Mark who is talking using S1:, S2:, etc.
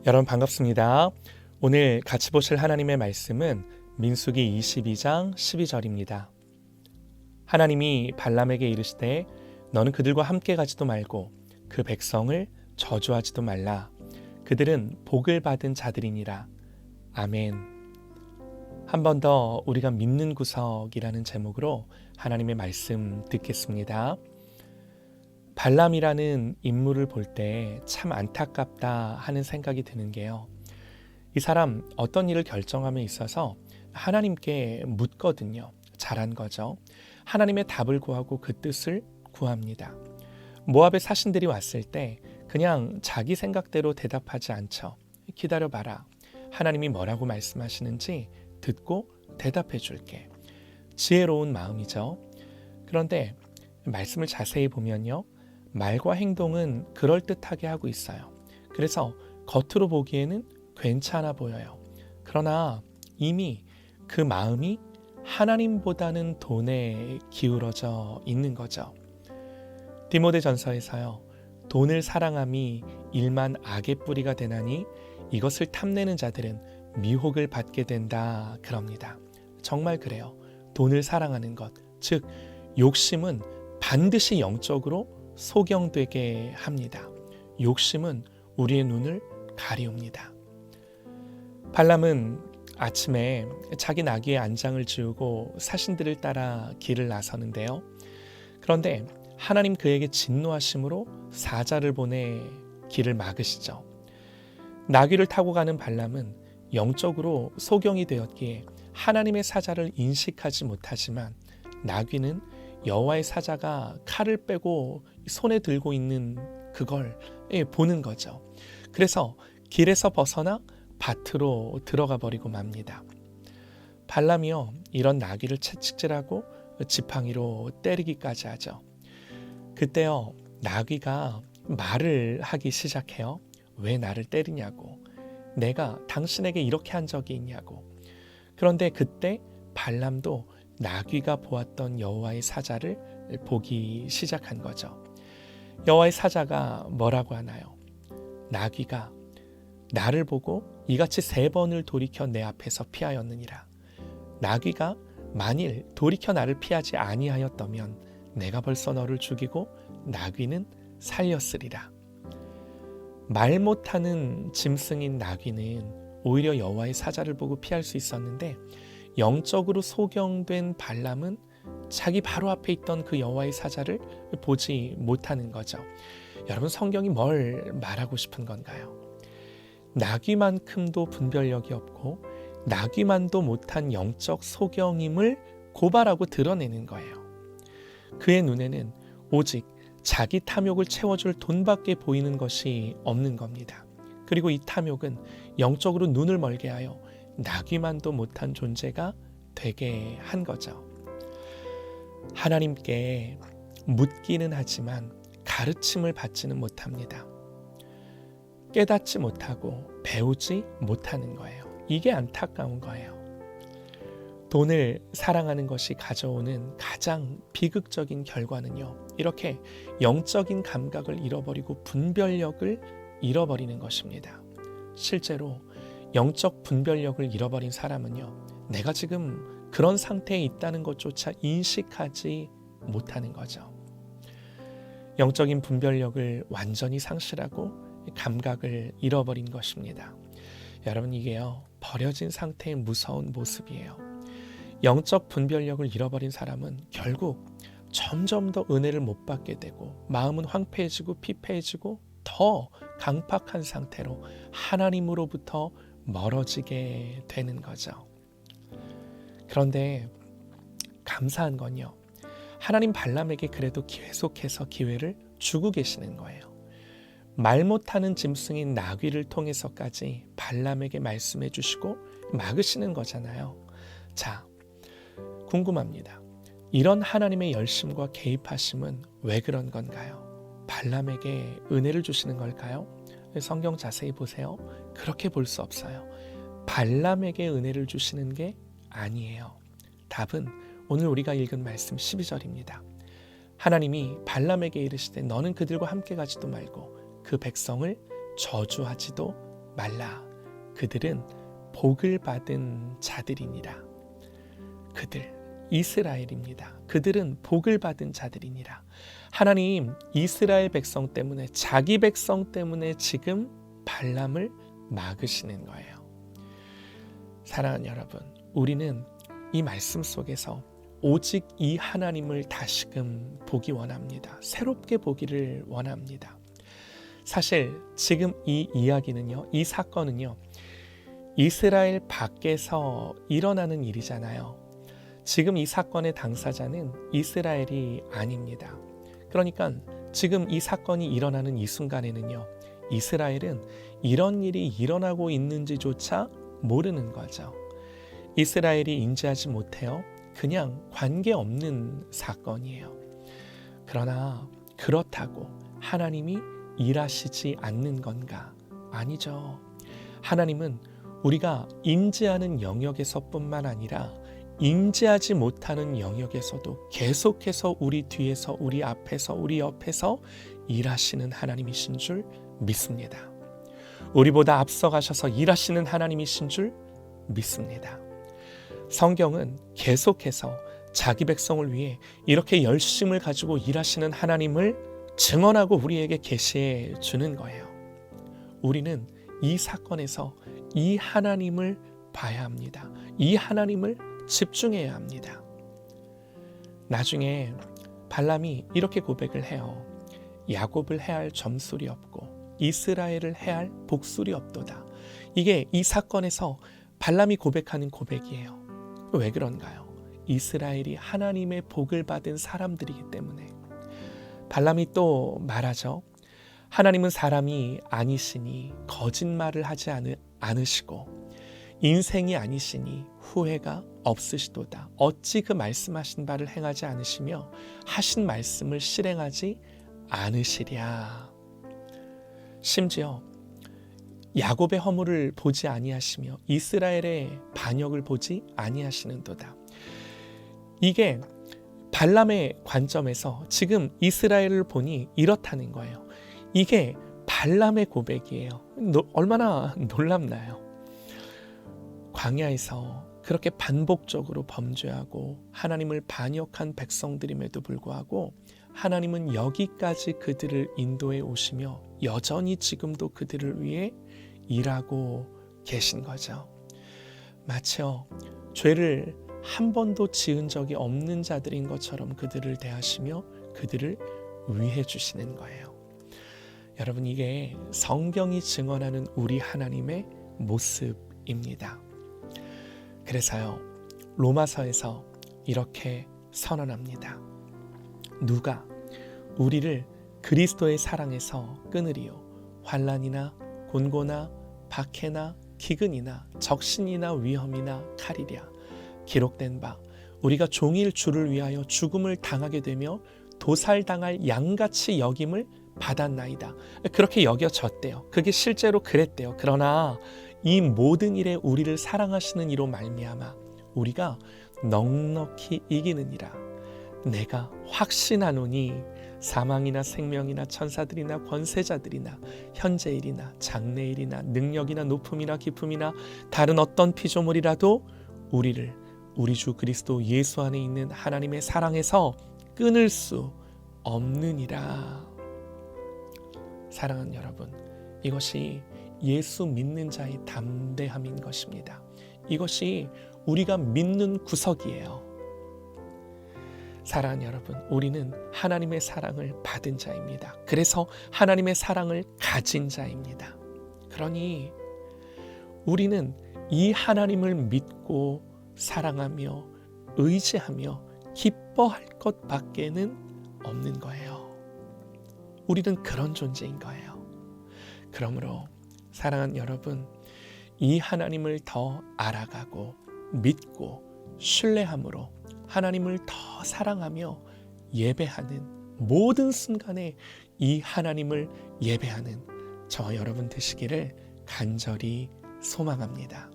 S1: 여러분 반갑습니다. 오늘 같이 보실 하나님의 말씀은 민수기 22장 12절입니다. 하나님이 발람에게 이르시되 너는 그들과 함께 가지도 말고 그 백성을 저주하지도 말라. 그들은 복을 받은 자들이니라. 아멘. 한 번 더 우리가 믿는 구석이라는 제목으로 하나님의 말씀 듣겠습니다. 발람이라는 인물을 볼 때 참 안타깝다 하는 생각이 드는 게요. 이 사람 어떤 일을 결정함에 있어서 하나님께 묻거든요. 잘한 거죠. 하나님의 답을 구하고 그 뜻을 구합니다. 모압의 사신들이 왔을 때 그냥 자기 생각대로 대답하지 않죠. 기다려봐라. 하나님이 뭐라고 말씀하시는지 듣고 대답해 줄게. 지혜로운 마음이죠. 그런데 말씀을 자세히 보면요. 말과 행동은 그럴듯하게 하고 있어요. 그래서 겉으로 보기에는 괜찮아 보여요. 그러나 이미 그 마음이 하나님보다는 돈에 기울어져 있는 거죠. 디모데전서에서요. 돈을 사랑함이 일만 악의 뿌리가 되나니 이것을 탐내는 자들은 미혹을 받게 된다 그럽니다. 정말 그래요. 돈을 사랑하는 것, 즉 욕심은 반드시 영적으로 소경되게 합니다. 욕심은 우리의 눈을 가리웁니다. 발람은 아침에 자기 나귀의 안장을 지우고 사신들을 따라 길을 나서는데요. 그런데 하나님 그에게 진노하심으로 사자를 보내 길을 막으시죠. 나귀를 타고 가는 발람은 영적으로 소경이 되었기에 하나님의 사자를 인식하지 못하지만 나귀는 여호와의 사자가 칼을 빼고 손에 들고 있는 그걸 보는 거죠. 그래서 길에서 벗어나 밭으로 들어가 버리고 맙니다. 발람이요, 이런 나귀를 채찍질하고 지팡이로 때리기까지 하죠. 그때요, 나귀가 말을 하기 시작해요. 왜 나를 때리냐고. 내가 당신에게 이렇게 한 적이 있냐고. 그런데 그때 발람도 나귀가 보았던 여호와의 사자를 보기 시작한 거죠. 여호와의 사자가 뭐라고 하나요? 나귀가 나를 보고 이같이 3번을 돌이켜 내 앞에서 피하였느니라. 나귀가 만일 돌이켜 나를 피하지 아니하였다면 내가 벌써 너를 죽이고 나귀는 살렸으리라. 말 못하는 짐승인 나귀는 오히려 여호와의 사자를 보고 피할 수 있었는데 영적으로 소경된 발람은 자기 바로 앞에 있던 그 여호와의 사자를 보지 못하는 거죠. 여러분, 성경이 뭘 말하고 싶은 건가요? 나귀만큼도 분별력이 없고 나귀만도 못한 영적 소경임을 고발하고 드러내는 거예요. 그의 눈에는 오직 자기 탐욕을 채워줄 돈밖에 보이는 것이 없는 겁니다. 그리고 이 탐욕은 영적으로 눈을 멀게 하여 나귀만도 못한 존재가 되게 한 거죠. 하나님께 묻기는 하지만 가르침을 받지는 못합니다. 깨닫지 못하고 배우지 못하는 거예요. 이게 안타까운 거예요. 돈을 사랑하는 것이 가져오는 가장 비극적인 결과는요. 이렇게 영적인 감각을 잃어버리고 분별력을 잃어버리는 것입니다. 실제로 영적 분별력을 잃어버린 사람은요. 내가 지금 그런 상태에 있다는 것조차 인식하지 못하는 거죠. 영적인 분별력을 완전히 상실하고 감각을 잃어버린 것입니다. 여러분, 이게요. 버려진 상태의 무서운 모습이에요. 영적 분별력을 잃어버린 사람은 결국 점점 더 은혜를 못 받게 되고 마음은 황폐해지고 피폐해지고 더 강팍한 상태로 하나님으로부터 멀어지게 되는 거죠. 그런데 감사한 건요. 하나님 발람에게 그래도 계속해서 기회를 주고 계시는 거예요. 말 못하는 짐승인 나귀를 통해서까지 발람에게 말씀해 주시고 막으시는 거잖아요. 자, 궁금합니다. 이런 하나님의 열심과 개입하심은 왜 그런 건가요? 발람에게 은혜를 주시는 걸까요? 성경 자세히 보세요. 그렇게 볼 수 없어요. 발람에게 은혜를 주시는 게 아니에요. 답은 오늘 우리가 읽은 말씀 12절입니다. 하나님이 발람에게 이르시되 너는 그들과 함께 가지도 말고 그 백성을 저주하지도 말라. 그들은 복을 받은 자들이니라. 그들, 이스라엘입니다. 그들은 복을 받은 자들이니라. 하나님 이스라엘 백성 때문에, 자기 백성 때문에 지금 발람을 막으시는 거예요. 사랑하는 여러분, 우리는 이 말씀 속에서 오직 이 하나님을 다시금 보기 원합니다. 새롭게 보기를 원합니다. 사실 지금 이 이야기는요, 이 사건은요, 이스라엘 밖에서 일어나는 일이잖아요. 지금 이 사건의 당사자는 이스라엘이 아닙니다. 그러니까 지금 이 사건이 일어나는 이 순간에는요, 이스라엘은 이런 일이 일어나고 있는지조차 모르는 거죠. 이스라엘이 인지하지 못해요. 그냥 관계없는 사건이에요. 그러나 그렇다고 하나님이 일하시지 않는 건가? 아니죠. 하나님은 우리가 인지하는 영역에서뿐만 아니라 인지하지 못하는 영역에서도 계속해서 우리 뒤에서, 우리 앞에서, 우리 옆에서 일하시는 하나님이신 줄 믿습니다. 우리보다 앞서가셔서 일하시는 하나님이신 줄 믿습니다. 성경은 계속해서 자기 백성을 위해 이렇게 열심을 가지고 일하시는 하나님을 증언하고 우리에게 계시해 주는 거예요. 우리는 이 사건에서 이 하나님을 봐야 합니다. 이 하나님을 집중해야 합니다. 나중에 발람이 이렇게 고백을 해요. 야곱을 해할 점술이 없고 이스라엘을 해할 복술이 없도다. 이게 이 사건에서 발람이 고백하는 고백이에요. 왜 그런가요? 이스라엘이 하나님의 복을 받은 사람들이기 때문에. 발람이 또 말하죠. 하나님은 사람이 아니시니 거짓말을 하지 않으시고 인생이 아니시니 후회가 없으시도다. 어찌 그 말씀하신 바를 행하지 않으시며 하신 말씀을 실행하지 않으시랴. 심지어 야곱의 허물을 보지 아니하시며 이스라엘의 반역을 보지 아니하시는도다. 이게 발람의 관점에서 지금 이스라엘을 보니 이렇다는 거예요. 이게 발람의 고백이에요. 얼마나 놀랍나요? 광야에서 그렇게 반복적으로 범죄하고 하나님을 반역한 백성들임에도 불구하고 하나님은 여기까지 그들을 인도해 오시며 여전히 지금도 그들을 위해 일하고 계신 거죠. 마치요, 죄를 한 번도 지은 적이 없는 자들인 것처럼 그들을 대하시며 그들을 위해 주시는 거예요. 여러분, 이게 성경이 증언하는 우리 하나님의 모습입니다. 그래서요, 로마서에서 이렇게 선언합니다. 누가 우리를 그리스도의 사랑에서 끊으리요? 환난이나 곤고나 박해나 기근이나 적신이나 위험이나 칼이랴. 기록된 바 우리가 종일 주를 위하여 죽음을 당하게 되며 도살당할 양같이 여김을 받았나이다. 그렇게 여겨졌대요. 그게 실제로 그랬대요. 그러나 이 모든 일에 우리를 사랑하시는 이로 말미암아 우리가 넉넉히 이기느니라. 내가 확신하노니 사망이나 생명이나 천사들이나 권세자들이나 현재일이나 장래일이나 능력이나 높음이나 깊음이나 다른 어떤 피조물이라도 우리를 우리 주 그리스도 예수 안에 있는 하나님의 사랑에서 끊을 수 없느니라. 사랑하는 여러분, 이것이 예수 믿는 자의 담대함인 것입니다. 이것이 우리가 믿는 구석이에요. 사랑하는 여러분, 우리는 하나님의 사랑을 받은 자입니다. 그래서 하나님의 사랑을 가진 자입니다. 그러니 우리는 이 하나님을 믿고 사랑하며 의지하며 기뻐할 것밖에는 없는 거예요. 우리는 그런 존재인 거예요. 그러므로 사랑하는 여러분, 이 하나님을 더 알아가고 믿고 신뢰함으로 하나님을 더 사랑하며 예배하는 모든 순간에 이 하나님을 예배하는 저와 여러분 되시기를 간절히 소망합니다.